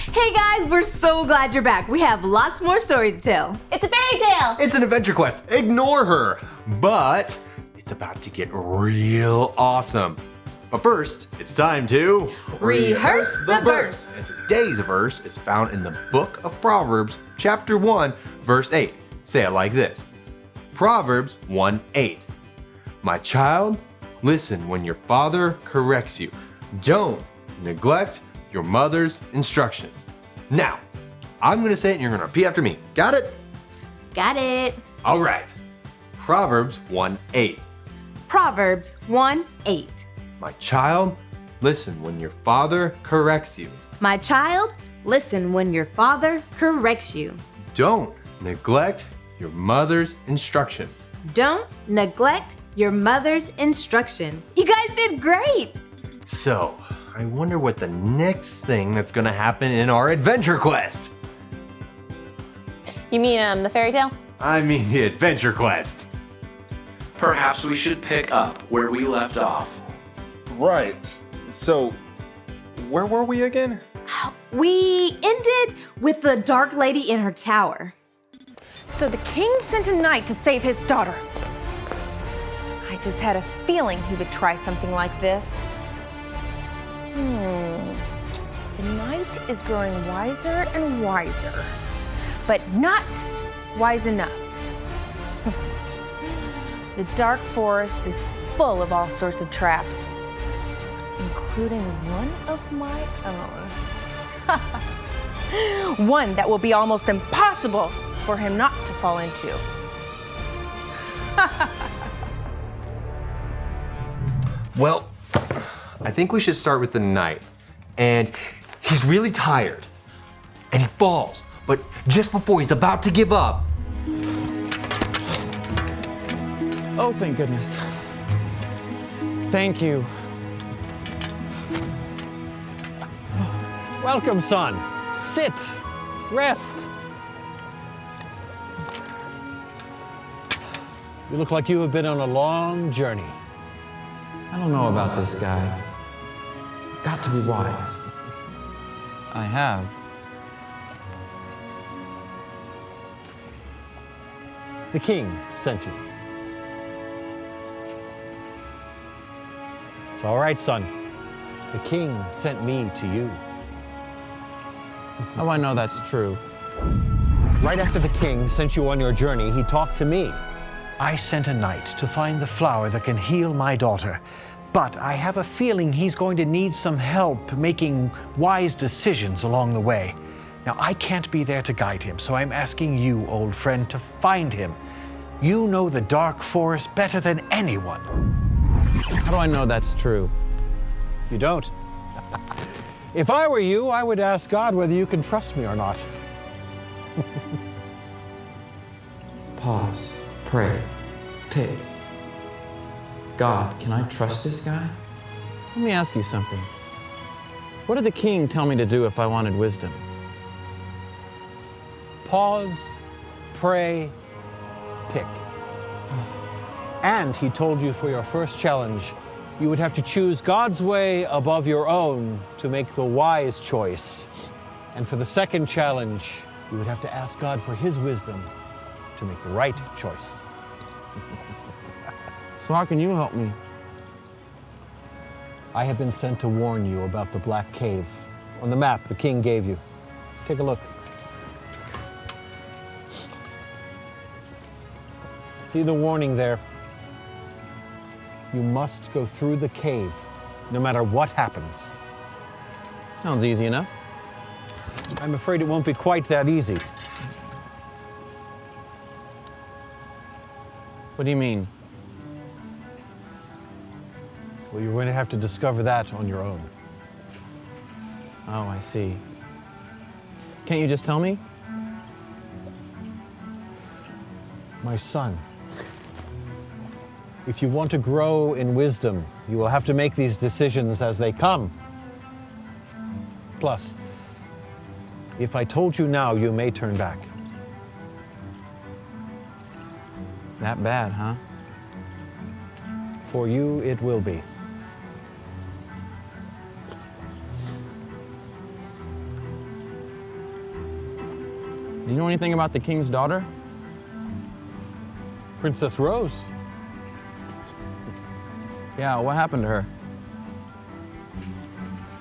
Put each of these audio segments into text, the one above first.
Hey guys, we're so glad you're back. We have lots more story to tell. It's a fairy tale! It's an adventure quest. Ignore her. But it's about to get real awesome. But first, it's time to Rehearse the verse. And today's verse is found in the book of Proverbs, chapter 1, verse 8. Say it like this. Proverbs 1:8. My child, listen when your father corrects you. Don't neglect your mother's instruction. Now, I'm going to say it and you're going to repeat after me. Got it? Got it. All right. Proverbs 1:8. Proverbs 1:8. My child, listen when your father corrects you. My child, listen when your father corrects you. Don't neglect your mother's instruction. Don't neglect your mother's instruction. You guys did great. So, I wonder what the next thing that's going to happen in our adventure quest. You mean the fairy tale? I mean the adventure quest. Perhaps we should pick up where we left off. Right. So, where were we again? We ended with the dark lady in her tower. So the king sent a knight to save his daughter. I just had a feeling he would try something like this. The knight is growing wiser and wiser, but not wise enough. The dark forest is full of all sorts of traps, including one of my own. One that will be almost impossible for him not to fall into. Well, I think we should start with the knight. And he's really tired. And he falls. But just before he's about to give up. Oh, thank goodness. Thank you. Welcome, son. Sit. Rest. You look like you have been on a long journey. I don't know about this guy. Got to be wise. I have. The king sent you. It's all right, son. The king sent me to you. How do I know that's true? Right after the king sent you on your journey, he talked to me. I sent a knight to find the flower that can heal my daughter. But I have a feeling he's going to need some help making wise decisions along the way. Now, I can't be there to guide him, so I'm asking you, old friend, to find him. You know the dark forest better than anyone. How do I know that's true? You don't? If I were you, I would ask God whether you can trust me or not. Pause, pray, pick. God, can I trust this guy? Let me ask you something. What did the king tell me to do if I wanted wisdom? Pause, pray, pick. And he told you for your first challenge, you would have to choose God's way above your own to make the wise choice. And for the second challenge, you would have to ask God for his wisdom to make the right choice. So how can you help me? I have been sent to warn you about the Black Cave on the map the king gave you. Take a look. See the warning there? You must go through the cave, no matter what happens. Sounds easy enough. I'm afraid it won't be quite that easy. What do you mean? Well, you're going to have to discover that on your own. Oh, I see. Can't you just tell me? My son, if you want to grow in wisdom, you will have to make these decisions as they come. Plus, if I told you now, you may turn back. That bad, huh? For you, it will be. You know anything about the king's daughter? Princess Rose. Yeah, what happened to her?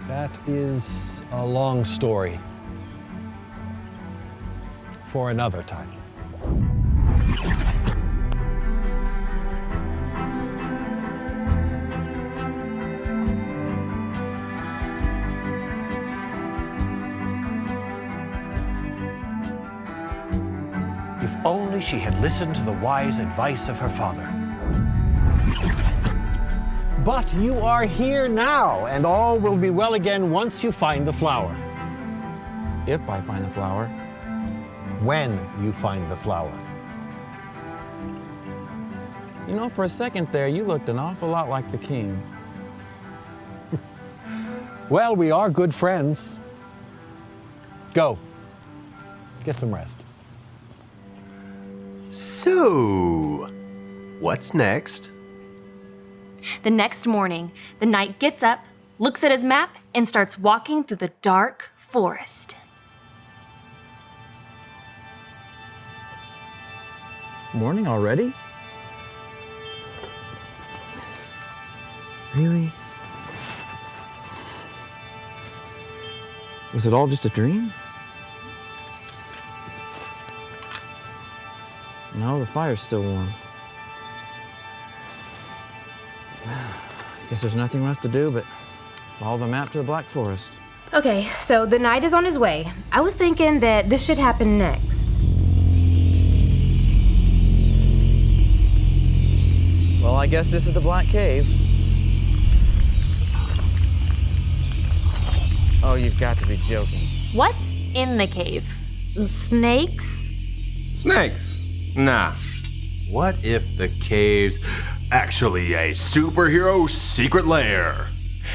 That is a long story for another time. If only she had listened to the wise advice of her father. But you are here now, and all will be well again once you find the flower. If I find the flower. When you find the flower. You know, for a second there, you looked an awful lot like the king. Well, we are good friends. Go. Get some rest. So, what's next? The next morning, the knight gets up, looks at his map, and starts walking through the dark forest. Morning already? Really? Was it all just a dream? No, the fire's still warm. Guess there's nothing left to do but follow the map to the Black Forest. Okay, so the knight is on his way. I was thinking that this should happen next. Well, I guess this is the Black Cave. Oh, you've got to be joking. What's in the cave? Snakes? Snakes? Nah. What if the cave's actually a superhero secret lair?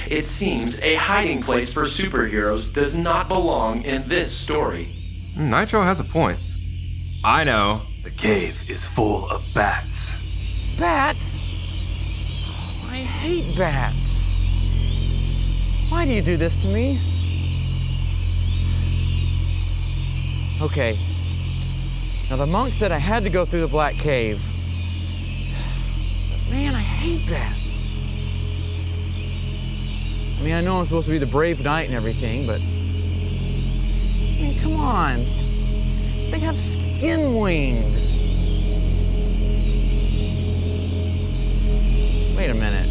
It seems a hiding place for superheroes does not belong in this story. Nitro has a point. I know. The cave is full of bats. Bats? Oh, I hate bats. Why do you do this to me? Okay. Now the monk said I had to go through the Black Cave. But man, I hate bats. I mean, I know I'm supposed to be the brave knight and everything, but I mean, come on. They have skin wings. Wait a minute.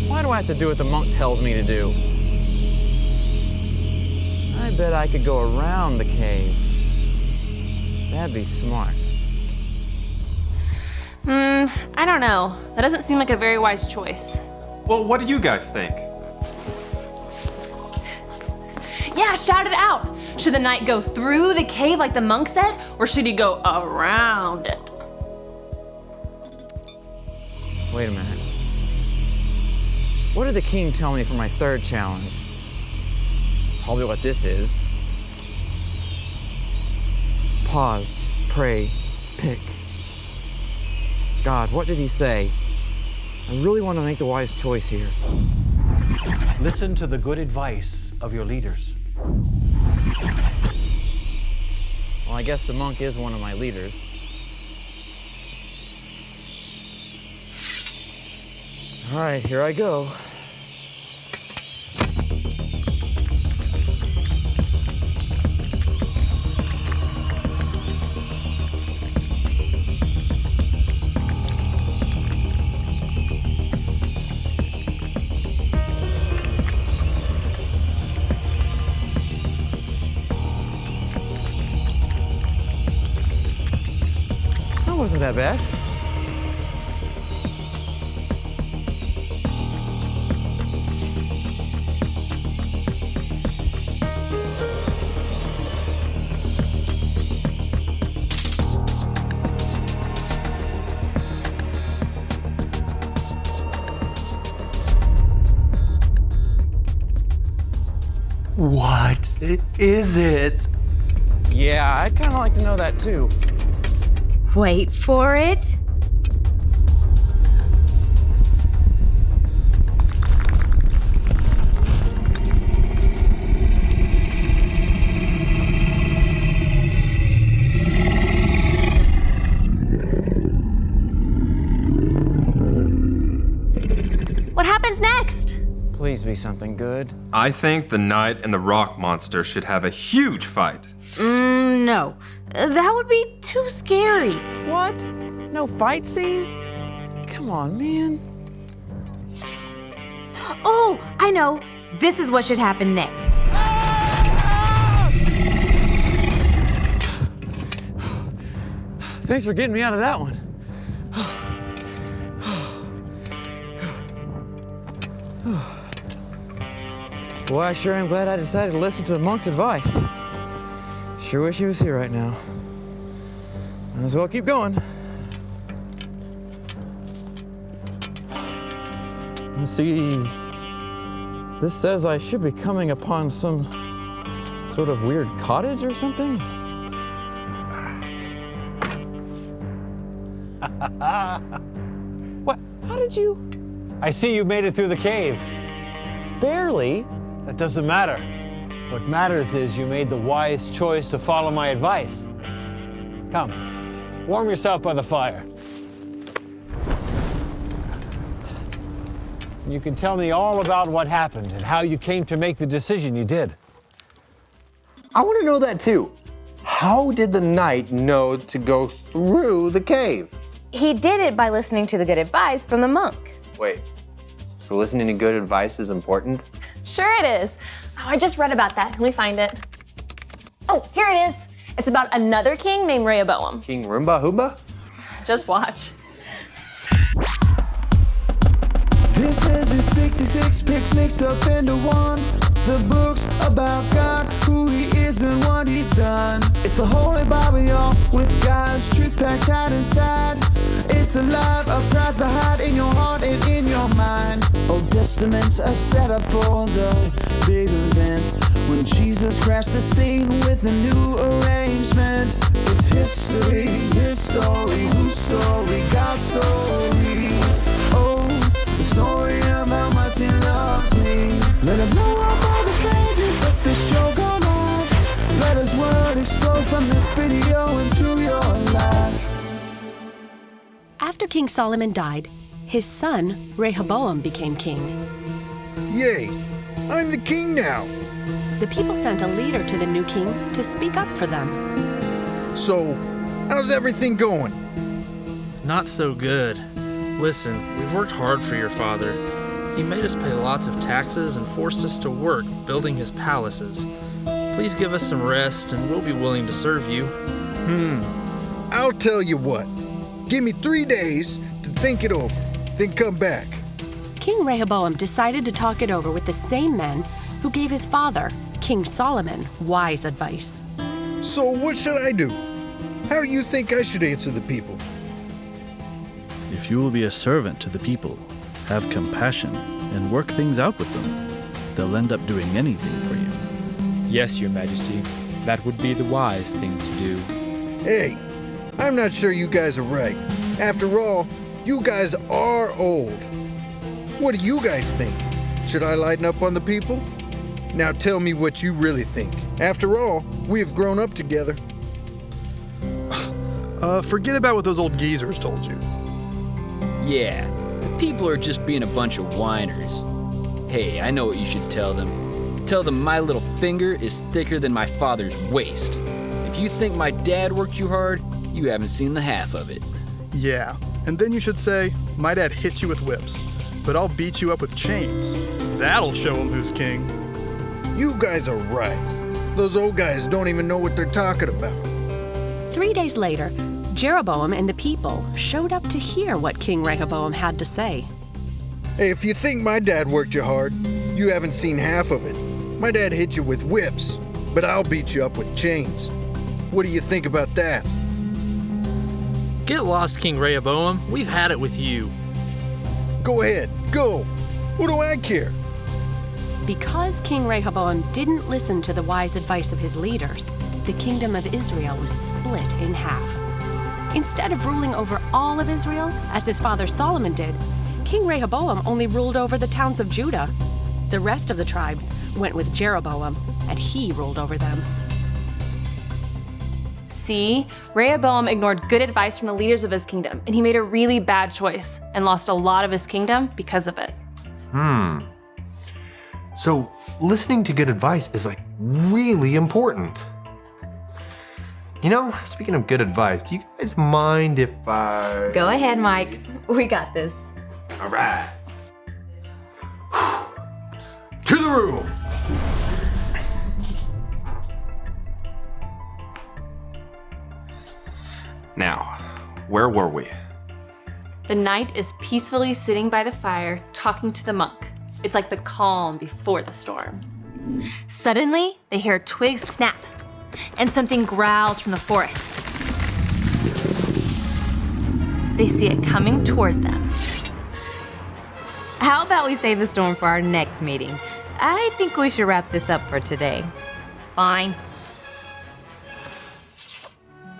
Why do I have to do what the monk tells me to do? I bet I could go around the cave. That'd be smart. I don't know. That doesn't seem like a very wise choice. Well, what do you guys think? Yeah, shout it out. Should the knight go through the cave like the monk said, or should he go around it? Wait a minute. What did the king tell me for my third challenge? It's probably what this is. Pause, pray, pick. God, what did he say? I really want to make the wise choice here. Listen to the good advice of your leaders. Well, I guess the monk is one of my leaders. All right, here I go. That wasn't that bad. What is it? Yeah, I'd kind of like to know that too. Wait for it. What happens next? Please be something good. I think the knight and the rock monster should have a huge fight. No. That would be too scary. What? No fight scene? Come on, man. Oh, I know. This is what should happen next. Thanks for getting me out of that one. Boy, I sure am glad I decided to listen to the monk's advice. Sure wish he was here right now. Might as well keep going. Let's see. This says I should be coming upon some sort of weird cottage or something. What? How did you? I see you made it through the cave. Barely. That doesn't matter. What matters is you made the wise choice to follow my advice. Come, warm yourself by the fire. You can tell me all about what happened and how you came to make the decision you did. I want to know that too. How did the knight know to go through the cave? He did it by listening to the good advice from the monk. Wait, so listening to good advice is important? Sure it is. Oh, I just read about that. Let me find it. Oh, here it is. It's about another king named Rehoboam. King Roomba Hooba? Just watch. This is his 66 picks mixed up into one. The book's about God, who he is and what he's done. It's the Holy Bible, y'all, with God's truth packed tight inside. It's alive, a prize to hide in your heart and in your mind. Old Testaments are set up for the big event when Jesus crashed the scene with a new arrangement. It's history, his story, whose story, God's story. Oh, the story of how much he loves me. Let him blow up all the pages, let this show go live. Let his word explode from this video into your life. After King Solomon died, his son, Rehoboam, became king. Yay, I'm the king now. The people sent a leader to the new king to speak up for them. So, how's everything going? Not so good. Listen, we've worked hard for your father. He made us pay lots of taxes and forced us to work building his palaces. Please give us some rest and we'll be willing to serve you. I'll tell you what. Give me 3 days to think it over, then come back. King Rehoboam decided to talk it over with the same men who gave his father, King Solomon, wise advice. So what should I do? How do you think I should answer the people? If you will be a servant to the people, have compassion, and work things out with them, they'll end up doing anything for you. Yes, Your Majesty. That would be the wise thing to do. Hey, I'm not sure you guys are right. After all, you guys are old. What do you guys think? Should I lighten up on the people? Now tell me what you really think. After all, we have grown up together. Forget about what those old geezers told you. Yeah, the people are just being a bunch of whiners. Hey, I know what you should tell them. Tell them my little finger is thicker than my father's waist. If you think my dad worked you hard, you haven't seen the half of it. Yeah, and then you should say, my dad hit you with whips, but I'll beat you up with chains. That'll show him who's king. You guys are right. Those old guys don't even know what they're talking about. 3 days later, Jeroboam and the people showed up to hear what King Rehoboam had to say. Hey, if you think my dad worked you hard, you haven't seen half of it. My dad hit you with whips, but I'll beat you up with chains. What do you think about that? Get lost, King Rehoboam. We've had it with you. Go ahead, go. What do I care? Because King Rehoboam didn't listen to the wise advice of his leaders, the kingdom of Israel was split in half. Instead of ruling over all of Israel, as his father Solomon did, King Rehoboam only ruled over the towns of Judah. The rest of the tribes went with Jeroboam, and he ruled over them. See, Rehoboam ignored good advice from the leaders of his kingdom, and he made a really bad choice and lost a lot of his kingdom because of it. So listening to good advice is like really important. You know, speaking of good advice, do you guys mind if I... Go ahead, Mike. We got this. All right. To the room. Now, where were we? The knight is peacefully sitting by the fire, talking to the monk. It's like the calm before the storm. Suddenly, they hear a twig snap, and something growls from the forest. They see it coming toward them. How about we save the storm for our next meeting? I think we should wrap this up for today. Fine.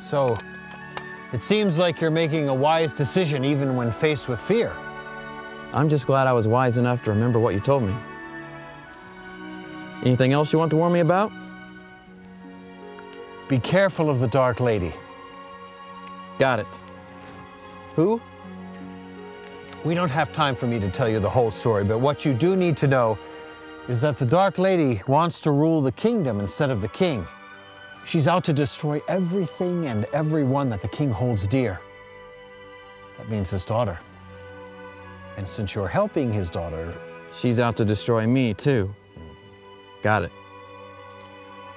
So, it seems like you're making a wise decision even when faced with fear. I'm just glad I was wise enough to remember what you told me. Anything else you want to warn me about? Be careful of the Dark Lady. Got it. Who? We don't have time for me to tell you the whole story, but what you do need to know is that the Dark Lady wants to rule the kingdom instead of the king. She's out to destroy everything and everyone that the king holds dear. That means his daughter. And since you're helping his daughter... She's out to destroy me, too. Got it.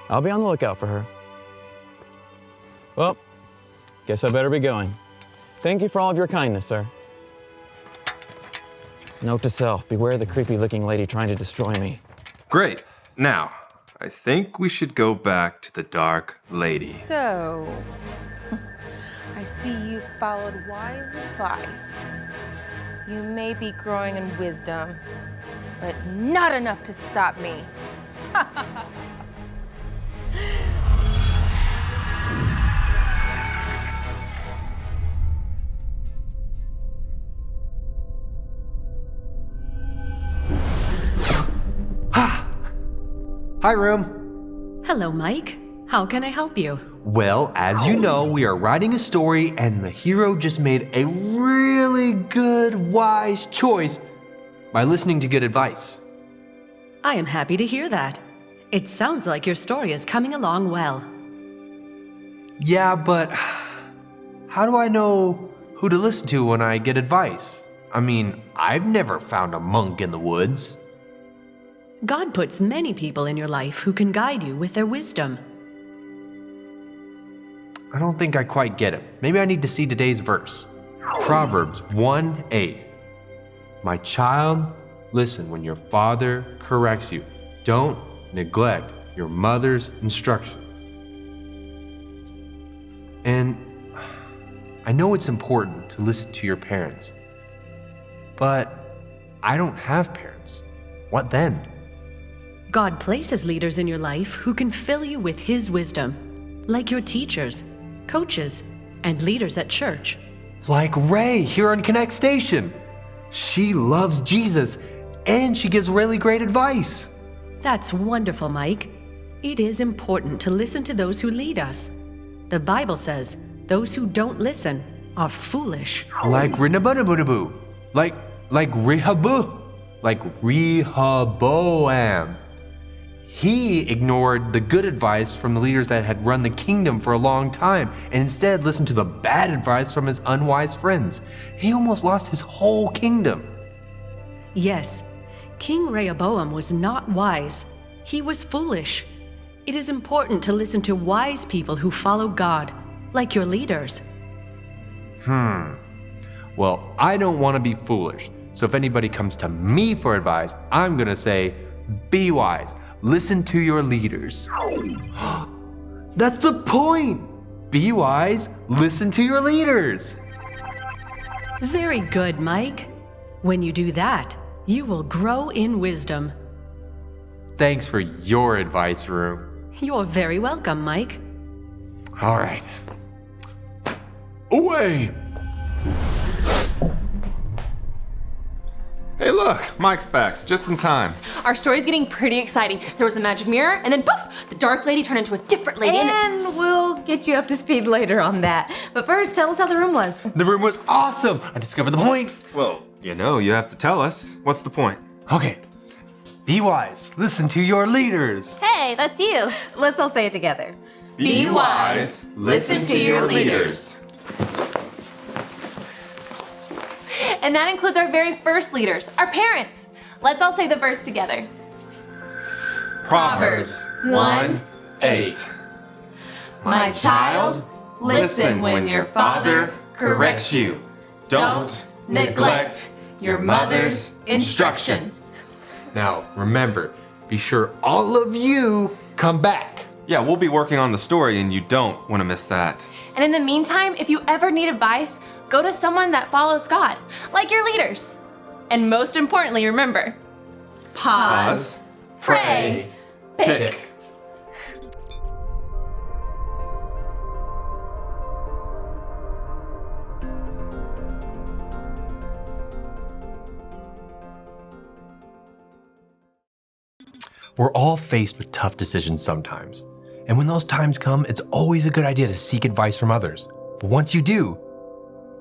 I'll be on the lookout for her. Well, guess I better be going. Thank you for all of your kindness, sir. Note to self, beware the creepy-looking lady trying to destroy me. Great. Now, I think we should go back to the Dark Lady. So, I see you followed wise advice. You may be growing in wisdom, but not enough to stop me. Hi, room. Hello, Mike. How can I help you? Well, as you know, we are writing a story and the hero just made a really good, wise choice by listening to good advice. I am happy to hear that. It sounds like your story is coming along well. Yeah, but how do I know who to listen to when I get advice? I mean, I've never found a monk in the woods. God puts many people in your life who can guide you with their wisdom. I don't think I quite get it. Maybe I need to see today's verse. Proverbs 1:8. My child, listen when your father corrects you. Don't neglect your mother's instructions. And I know it's important to listen to your parents, but I don't have parents. What then? God places leaders in your life who can fill you with His wisdom, like your teachers, coaches, and leaders at church. Like Ray here on Konnect Station. She loves Jesus and she gives really great advice. That's wonderful, Mike. It is important to listen to those who lead us. The Bible says those who don't listen are foolish. Like Rehoboam. Like Rehoboam. Like Rehoboam. He ignored the good advice from the leaders that had run the kingdom for a long time and instead listened to the bad advice from his unwise friends. He almost lost his whole kingdom. Yes, King Rehoboam was not wise. He was foolish. It is important to listen to wise people who follow God, like your leaders. Well, I don't want to be foolish. So if anybody comes to me for advice, I'm going to say, be wise. Listen to your leaders. That's the point. Be wise. Listen to your leaders. Very good, Mike. When you do that, you will grow in wisdom. Thanks for your advice, Room. You're very welcome, Mike. All right. Away. Hey, look, Mike's back, just in time. Our story's getting pretty exciting. There was a magic mirror, and then poof, the dark lady turned into a different lady. And we'll get you up to speed later on that. But first, tell us how the room was. The room was awesome. I discovered the point. Well, you know, you have to tell us. What's the point? Okay. Be wise. Listen to your leaders. Hey, that's you. Let's all say it together. Be wise. Listen to your leaders. And that includes our very first leaders, our parents. Let's all say the verse together. Proverbs 1:8. My child, listen when your father corrects you. Don't neglect your mother's instructions. Now, remember, be sure all of you come back. Yeah, we'll be working on the story and you don't want to miss that. And in the meantime, if you ever need advice, go to someone that follows God, like your leaders. And most importantly, remember, pause, pray, pick. We're all faced with tough decisions sometimes. And when those times come, it's always a good idea to seek advice from others. But once you do,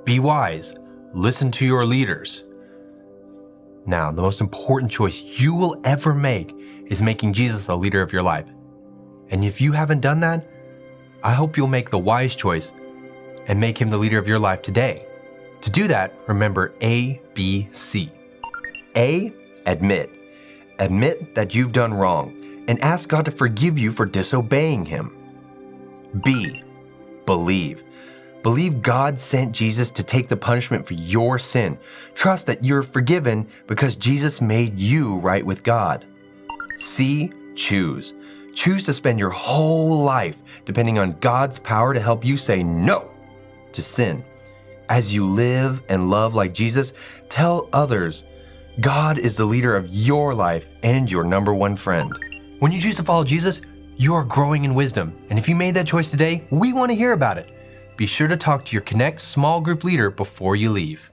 be wise. Listen to your leaders. Now, the most important choice you will ever make is making Jesus the leader of your life. And if you haven't done that, I hope you'll make the wise choice and make him the leader of your life today. To do that, remember A, B, C. A, admit. Admit that you've done wrong and ask God to forgive you for disobeying him. B, believe. Believe God sent Jesus to take the punishment for your sin. Trust that you're forgiven because Jesus made you right with God. C, choose. Choose to spend your whole life depending on God's power to help you say no to sin. As you live and love like Jesus, tell others God is the leader of your life and your number one friend. When you choose to follow Jesus, you are growing in wisdom. And if you made that choice today, we want to hear about it. Be sure to talk to your Konnect small group leader before you leave.